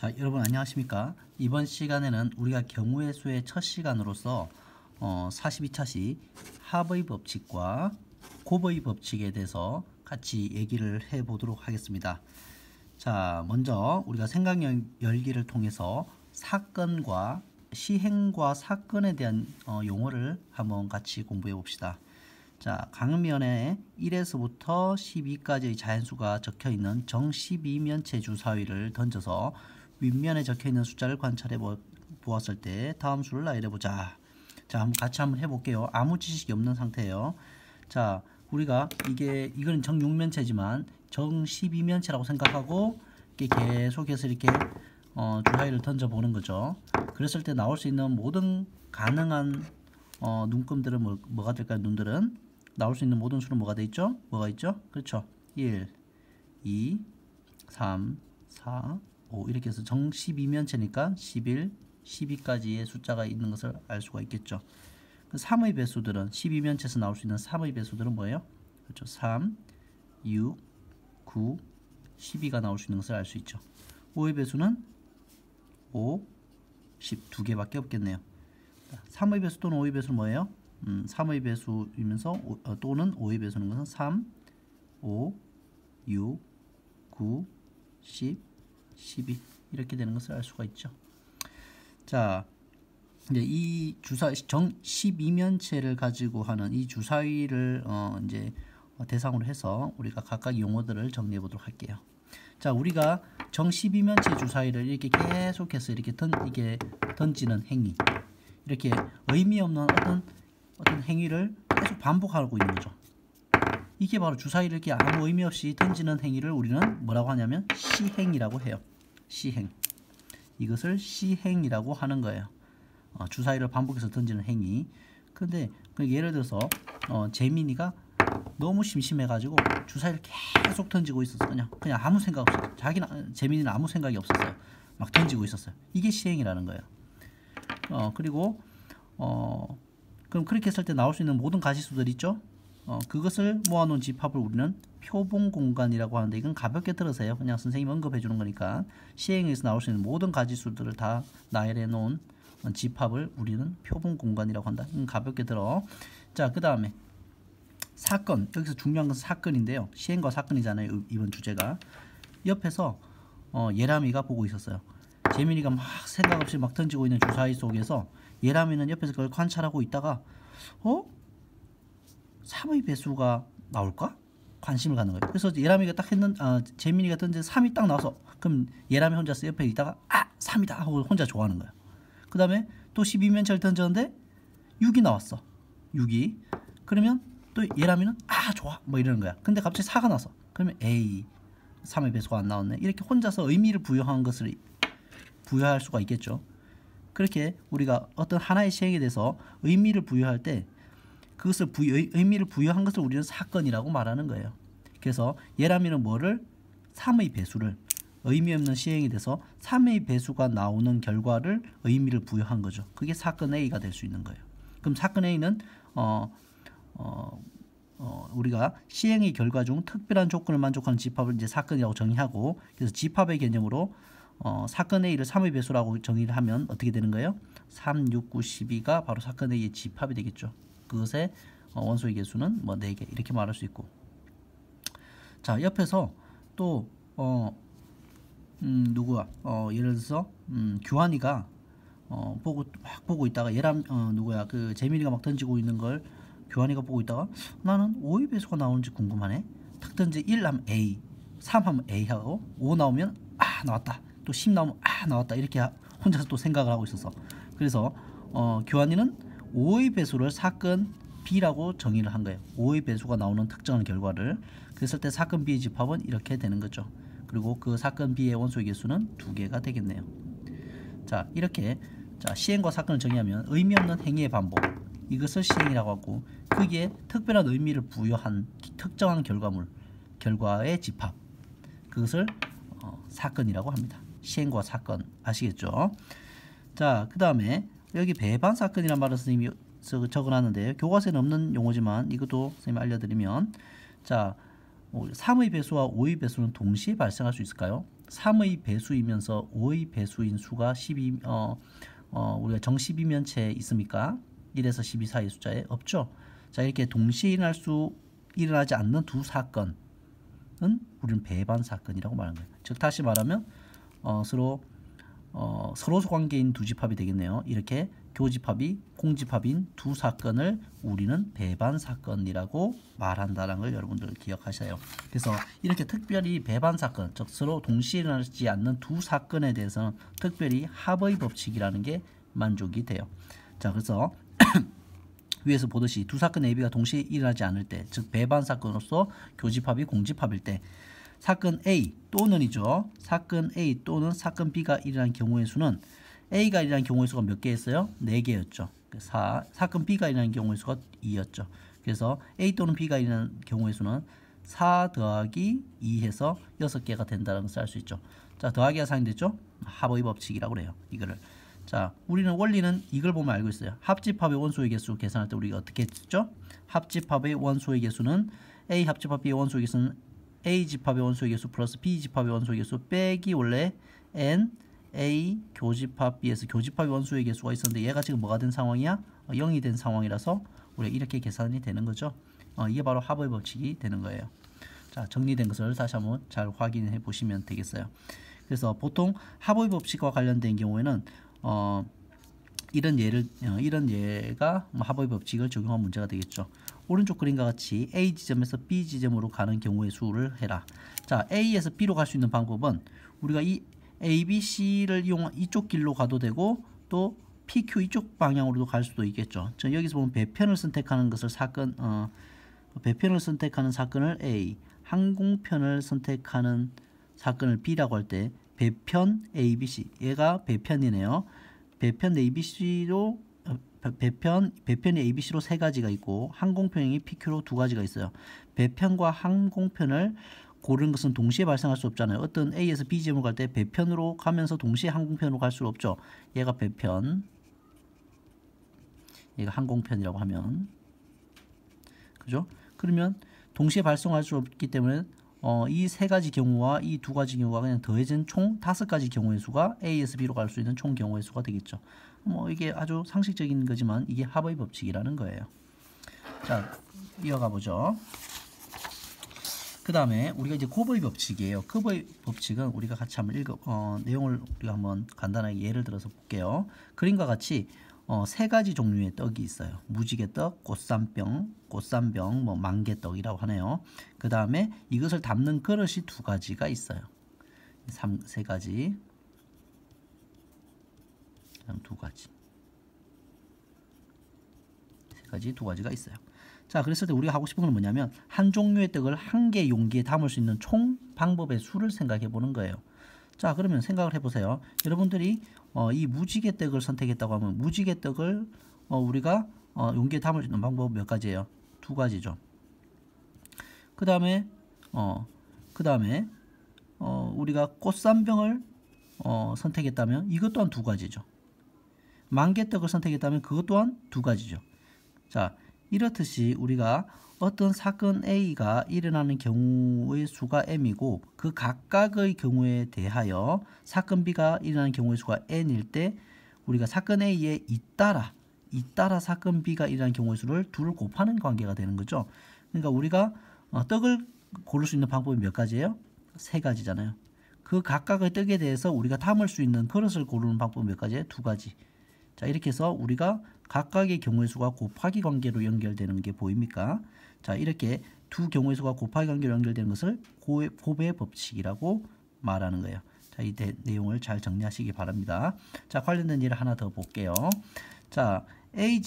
자, 여러분 안녕하십니까? 이번 시간에는 우리가 경우의 수의 첫 시간으로서 42차시 합의 법칙과 곱의 법칙에 대해서 같이 얘기를 해 보도록 하겠습니다. 자, 먼저 우리가 생각 열기를 통해서 사건과 시행과 사건에 대한 용어를 한번 같이 공부해 봅시다. 자, 강면에 1에서부터 12까지의 자연수가 적혀 있는 정 12면체 주사위를 던져서 윗면에 적혀 있는 숫자를 관찰해 보았을 때 다음 수를 나열해 보자. 자, 같이 한번 해볼게요. 아무 지식이 없는 상태예요. 자, 우리가 이거는 정 6면체지만 정 12면체라고 생각하고 계속해서 이렇게 주사위를 던져 보는 거죠. 그랬을 때 나올 수 있는 모든 가능한 눈금들은 뭐가 될까요? 눈들은 나올 수 있는 모든 수는 뭐가 돼 있죠? 뭐가 있죠? 그렇죠. 1, 2, 3, 4, 5 이렇게 해서 정 12면체니까 11, 12까지의 숫자가 있는 것을 알 수가 있겠죠. 3의 배수들은 12면체에서 나올 수 있는 3의 배수들은 뭐예요? 그렇죠. 3, 6, 9, 12가 나올 수 있는 것을 알 수 있죠. 5의 배수는 5, 10 두 개밖에 없겠네요. 3의 배수 또는 5의 배수는 뭐예요? 3의 배수이면서 또는 5의 배수는 것은 3, 5, 6, 9, 10, 12 이렇게 되는 것을 알 수가 있죠. 자, 이제 이 정 12면체를 가지고 하는 이 주사위를 이제 대상으로 해서 우리가 각각 용어들을 정리해 보도록 할게요. 자, 우리가 정 12면체 주사위를 이렇게 계속해서 이렇게 던지는 행위, 이렇게 의미 없는 어떤 행위를 계속 반복하고 있는 거죠. 이게 바로 주사위를 이렇게 아무 의미 없이 던지는 행위를 우리는 뭐라고 하냐면 시행이라고 해요. 시행. 이것을 시행이라고 하는 거예요. 주사위를 반복해서 던지는 행위. 근데 예를 들어서 재민이가 너무 심심해가지고 주사위를 계속 던지고 있었어. 그냥 아무 생각 없어. 재민이는 아무 생각이 없었어요. 막 던지고 있었어요. 이게 시행이라는 거예요. 그리고 그럼 그렇게 했을 때 나올 수 있는 모든 가지수들 있죠? 그것을 모아놓은 집합을 우리는 표본 공간이라고 하는데, 이건 가볍게 들으세요. 그냥 선생님 언급해 주는 거니까. 시행에서 나올 수 있는 모든 가지수들을 다 나열해 놓은 집합을 우리는 표본 공간이라고 한다. 가볍게 들어. 자, 그 다음에 사건. 여기서 중요한 건 사건인데요. 시행과 사건이잖아요. 이번 주제가. 옆에서 예람이가 보고 있었어요. 재민이가 막 생각 없이 막 던지고 있는 주사위 속에서 예람이는 옆에서 그걸 관찰하고 있다가 3의 배수가 나올까? 관심을 갖는 거예요. 그래서 예람이가 딱 재민이가 던진 3이 딱 나와서, 그럼 예람이 혼자서 옆에 있다가 3이다 하고 혼자 좋아하는 거예요. 그 다음에 또 12면체를 던졌는데 6이 나왔어. 6이. 그러면 또 예람이는 좋아 뭐 이러는 거야. 근데 갑자기 4가 나왔어. 그러면 3의 배수가 안 나왔네. 이렇게 혼자서 의미를 부여한 것을 부여할 수가 있겠죠. 그렇게 우리가 어떤 하나의 시행에 대해서 의미를 부여할 때 그것을 의미를 부여한 것을 우리는 사건이라고 말하는 거예요. 그래서 예람이는 3의 배수를, 의미 없는 시행에 대해서 3의 배수가 나오는 결과를 의미를 부여한 거죠. 그게 사건 A가 될 수 있는 거예요. 그럼 사건 A는 우리가 시행의 결과 중 특별한 조건을 만족하는 집합을 이제 사건이라고 정의하고, 그래서 집합의 개념으로 사건 A를 3의 배수라고 정의를 하면 어떻게 되는 거예요? 3, 6, 9, 12가 바로 사건 A의 집합이 되겠죠. 그것의 원소의 개수는 4개 이렇게 말할 수 있고. 자, 옆에서 또 누구야? 예를 들어서 규환이가 보고 있다가 그 재민이가 막 던지고 있는 걸 규환이가 보고 있다가 나는 5의 배수가 나오는지 궁금하네. 탁 던지 1 하면 A, 3 하면 A 하고 5 나오면 나왔다. 또 10 나오면 나왔다. 이렇게 혼자서 또 생각을 하고 있었어. 그래서 규환이는 5의 배수를 사건 B라고 정의를 한 거예요. 5의 배수가 나오는 특정한 결과를. 그랬을 때 사건 B의 집합은 이렇게 되는 거죠. 그리고 그 사건 B의 원소의 개수는 2개가 되겠네요. 자, 이렇게 시행과 사건을 정의하면 의미 없는 행위의 반복, 이것을 시행이라고 하고, 거기에 특별한 의미를 부여한 특정한 결과의 집합, 그것을 사건이라고 합니다. 시행과 사건 아시겠죠? 자, 그 다음에 여기 배반 사건이라는 말을 선생님이 적어놨는데 교과서에는 없는 용어지만 이것도 선생님이 알려드리면, 자, 3의 배수와 5의 배수는 동시에 발생할 수 있을까요? 3의 배수이면서 5의 배수인 수가 12 우리가 정십이면체에 있습니까? 1에서 12 사이 숫자에 없죠. 자, 이렇게 동시에 일어나지 않는 두 사건은 우리는 배반 사건이라고 말하는 거예요. 즉 다시 말하면 서로 관계인 두 집합이 되겠네요. 이렇게 교집합이 공집합인 두 사건을 우리는 배반 사건이라고 말한다는 걸 여러분들 기억하셔요. 그래서 이렇게 특별히 배반 사건, 즉 서로 동시에 일어나지 않는 두 사건에 대해서는 특별히 합의 법칙이라는 게 만족이 돼요. 자, 그래서 위에서 보듯이 두 사건 AB가 동시에 일어나지 않을 때, 즉 배반 사건으로서 교집합이 공집합일 때, 사건 A 또는이죠. 사건 A 또는 사건 B가 일어난 경우의 수는 A가 일어난 경우의 수가 몇 개였어요? 4개였죠. 사건 B가 일어난 경우의 수가 2였죠. 그래서 A 또는 B가 일어난 경우의 수는 4 더하기 2 해서 6개가 된다는 것을 알 수 있죠. 자, 더하기가 상행됐죠? 합의 법칙이라고 그래요. 이거를. 자, 우리는 원리는 이걸 보면 알고 있어요. 합집합의 원소의 개수 계산할 때 우리가 어떻게 했죠? 합집합의 원소의 개수는 A 합집합 B의 원소의 개수는 A 집합의 원소의 개수 플러스 B 집합의 원소의 개수 빼기 원래 N A 교집합 B에서 교집합의 원소의 개수가 있었는데 얘가 지금 뭐가 된 상황이야? 0이 된 상황이라서 우리가 이렇게 계산이 되는 거죠. 이게 바로 합의 법칙이 되는 거예요. 자, 정리된 것을 다시 한번 잘 확인해 보시면 되겠어요. 그래서 보통 합의 법칙과 관련된 경우에는 이런 예가 합의 법칙을 적용한 문제가 되겠죠. 오른쪽 그림과 같이 A 지점에서 B 지점으로 가는 경우의 수를 해라. 자, A에서 B로 갈 수 있는 방법은 우리가 이 A, B, C를 이용한 이쪽 길로 가도 되고 또 PQ 이쪽 방향으로도 갈 수도 있겠죠. 자, 여기서 보면 배편을 선택하는 것을 배편을 선택하는 사건을 A, 항공편을 선택하는 사건을 B라고 할 때 배편 A, B, C 얘가 배편이네요. 배편 A, B, C로 배편이 A, B, C로 3가지가 있고 항공편이 PQ로 2가지가 있어요. 배편과 항공편을 고르는 것은 동시에 발생할 수 없잖아요. 어떤 A에서 B 지점으로 갈 때 배편으로 가면서 동시에 항공편으로 갈 수 없죠. 얘가 배편, 얘가 항공편이라고 하면, 그죠? 그러면 동시에 발생할 수 없기 때문에 이 3가지 경우와 이 2가지 경우가 그냥 더해진 총 5가지 경우의 수가 A에서 B로 갈 수 있는 총 경우의 수가 되겠죠. 이게 아주 상식적인 거지만 이게 합의 법칙이라는 거예요. 자, 이어가 보죠. 그 다음에 우리가 이제 곱의 법칙이에요. 곱의 법칙은 우리가 같이 한번 내용을 우리가 한번 간단하게 예를 들어서 볼게요. 그림과 같이 3가지 종류의 떡이 있어요. 무지개떡, 꽃쌈병, 만개떡이라고 하네요. 그 다음에 이것을 담는 그릇이 2가지가 있어요. 3가지. 그다음 2가지. 3가지, 2가지가 있어요. 자, 그랬을 때 우리가 하고 싶은 건 뭐냐면 한 종류의 떡을 한 개 용기에 담을 수 있는 총 방법의 수를 생각해 보는 거예요. 자, 그러면 생각을 해보세요. 여러분들이 이 무지개떡을 선택했다고 하면 무지개떡을 우리가 용기에 담을 수 있는 방법 몇 가지예요? 2가지죠. 그 다음에 우리가 꽃쌈병을 선택했다면 이것 또한 2가지죠. 만개떡을 선택했다면 그것 또한 2가지죠. 자, 이렇듯이 우리가 어떤 사건 A가 일어나는 경우의 수가 M이고 그 각각의 경우에 대하여 사건 B가 일어나는 경우의 수가 N일 때 우리가 사건 A에 잇따라 사건 B가 일어나는 경우의 수를 둘을 곱하는 관계가 되는 거죠. 그러니까 우리가 떡을 고를 수 있는 방법이 몇 가지예요? 3가지잖아요. 그 각각의 떡에 대해서 우리가 담을 수 있는 그릇을 고르는 방법은 몇 가지예요? 2가지. 자, 이렇게 해서 우리가 각각의 경우의 수가 곱하기 관계로 연결되는 게 보입니까? 자, 이렇게 두 경우의 수가 곱하기 관계로 연결되는 것을 곱의 법칙이라고 말하는 거예요. 자, 이 내용을 잘 정리하시기 바랍니다. 자, 관련된 예를 하나 더 볼게요. 자, A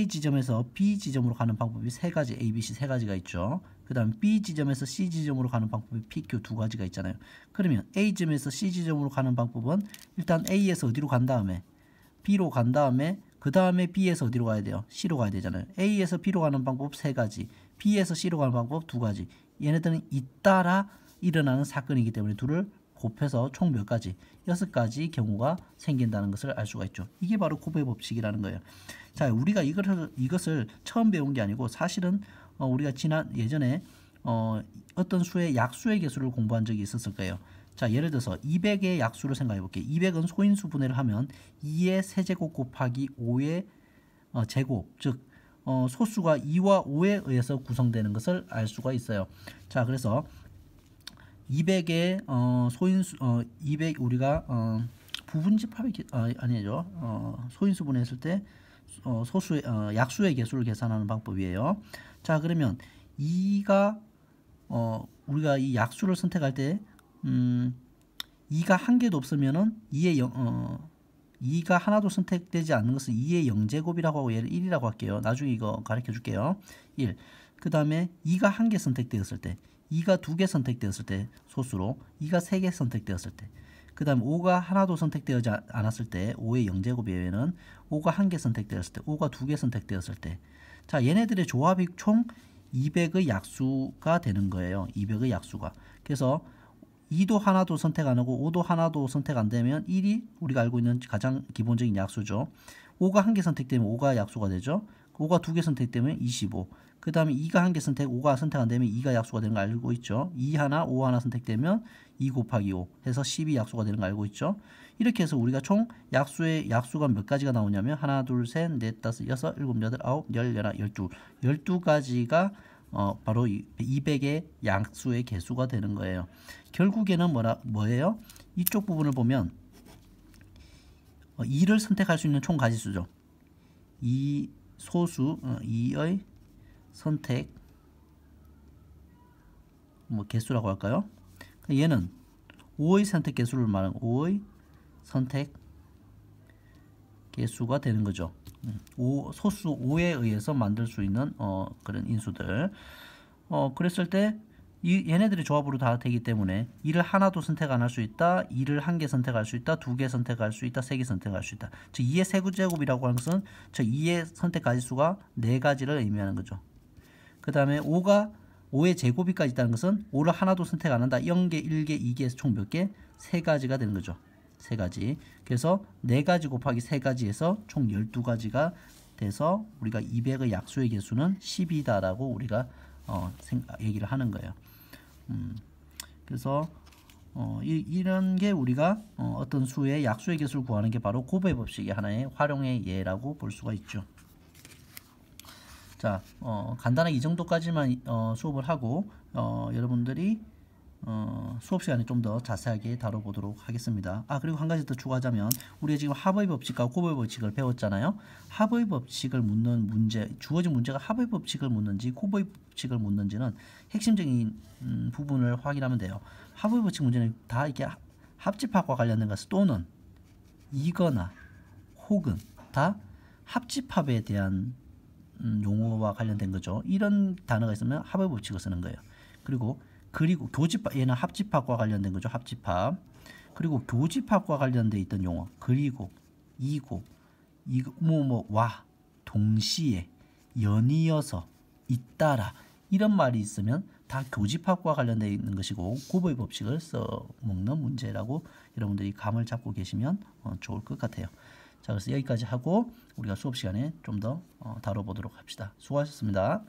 지점에서 B 지점으로 가는 방법이 3가지, A, B, C 3가지가 있죠. 그 다음 B 지점에서 C 지점으로 가는 방법이 PQ 2가지가 있잖아요. 그러면 A 지점에서 C 지점으로 가는 방법은 일단 A에서 어디로 간 다음에 B로 간 다음에 그 다음에 B에서 어디로 가야 돼요? C로 가야 되잖아요. A에서 B로 가는 방법 3가지, B에서 C로 가는 방법 2가지. 얘네들은 잇따라 일어나는 사건이기 때문에 둘을 곱해서 총 몇 가지? 6가지 경우가 생긴다는 것을 알 수가 있죠. 이게 바로 곱의 법칙이라는 거예요. 자, 우리가 이것을 처음 배운 게 아니고 사실은 우리가 예전에 어떤 수의 약수의 개수를 공부한 적이 있었을 거예요. 자, 예를 들어서 200의 약수를 생각해 볼게요. 200은 소인수 분해를 하면 2의 세제곱 곱하기 5의 제곱, 즉 소수가 2와 5에 의해서 구성되는 것을 알 수가 있어요. 자, 그래서 200의 소인수 200 우리가 부분집합이 아니죠. 소인수 분해했을 때 소수의 약수의 개수를 계산하는 방법이에요. 자, 그러면 2가 우리가 이 약수를 선택할 때 2가 한 개도 없으면은 2가 하나도 선택되지 않는 것을 2의 0제곱이라고 하고 얘를 1이라고 할게요. 나중에 이거 가르쳐 줄게요. 1. 그 다음에 2가 한 개 선택되었을 때, 2가 두 개 선택되었을 때 소수로, 2가 세 개 선택되었을 때, 그 다음 5가 하나도 선택되지 않았을 때 5의 0제곱 이외에는 5가 한 개 선택되었을 때, 5가 두 개 선택되었을 때, 자, 얘네들의 조합이 총 200의 약수가 되는 거예요. 200의 약수가. 그래서 2도 하나도 선택 안 하고 5도 하나도 선택 안 되면 1이 우리가 알고 있는 가장 기본적인 약수죠. 5가 한 개 선택되면 5가 약수가 되죠. 5가 두 개 선택되면 25. 그 다음에 2가 한 개 선택, 5가 선택 안 되면 2가 약수가 되는 거 알고 있죠. 2 하나, 5 하나 선택되면 2 곱하기 5 해서 10이 약수가 되는 거 알고 있죠. 이렇게 해서 우리가 총 약수가 몇 가지가 나오냐면 하나, 둘, 셋, 넷, 다섯, 여섯, 일곱, 여덟, 아홉, 열, 열하, 12가지가 바로 200의 약수의 개수가 되는 거예요. 결국에는 뭐예요? 이쪽 부분을 보면 2를 선택할 수 있는 총 가지수죠. 2 소수 2의 선택 개수라고 할까요? 얘는 5의 선택 개수를 말하는 5의 선택 개수가 되는 거죠. 소수 5에 의해서 만들 수 있는 그런 인수들. 그랬을 때 얘네들이 조합으로 다 되기 때문에 2를 하나도 선택 안 할 수 있다. 2를 한 개 선택할 수 있다. 두 개 선택할 수 있다. 세 개 선택할 수 있다. 즉 2의 세제곱이라고 하는 것은 저 2의 선택 가지수가 4가지를 의미하는 거죠. 그 다음에 5의 제곱이까지 있다는 것은 5를 하나도 선택 안 한다. 0개, 1개, 2개에서 총 몇 개? 3가지가 되는 거죠. 3가지. 그래서 4가지 곱하기 3가지에서 총 12가지가 돼서 우리가 200의 약수의 개수는 10이다라고 우리가 얘기를 하는 거예요. 그래서 이런 게 우리가 어떤 수의 약수의 개수를 구하는 게 바로 곱의 법칙의 하나의 활용의 예라고 볼 수가 있죠. 자, 간단하게 이 정도까지만 수업을 하고 여러분들이 수업 시간에 좀 더 자세하게 다뤄보도록 하겠습니다. 그리고 한 가지 더 추가하자면 우리가 지금 합의 법칙과 곱의 법칙을 배웠잖아요. 합의 법칙을 묻는 문제, 주어진 문제가 합의 법칙을 묻는지 곱의 법칙을 묻는지는 핵심적인 부분을 확인하면 돼요. 합의 법칙 문제는 다 이렇게 합집합과 관련된 것 또는 이거나 혹은 다 합집합에 대한 용어와 관련된 거죠. 이런 단어가 있으면 합의 법칙을 쓰는 거예요. 그리고 교집합, 얘는 합집합과 관련된 거죠. 합집합. 그리고 교집합과 관련돼 있던 용어. 그리고 이고 와 동시에 연이어서 잇따라 이런 말이 있으면 다 교집합과 관련돼 있는 것이고 곱의 법칙을 써먹는 문제라고 여러분들이 감을 잡고 계시면 좋을 것 같아요. 자, 그래서 여기까지 하고 우리가 수업 시간에 좀 더 다뤄보도록 합시다. 수고하셨습니다.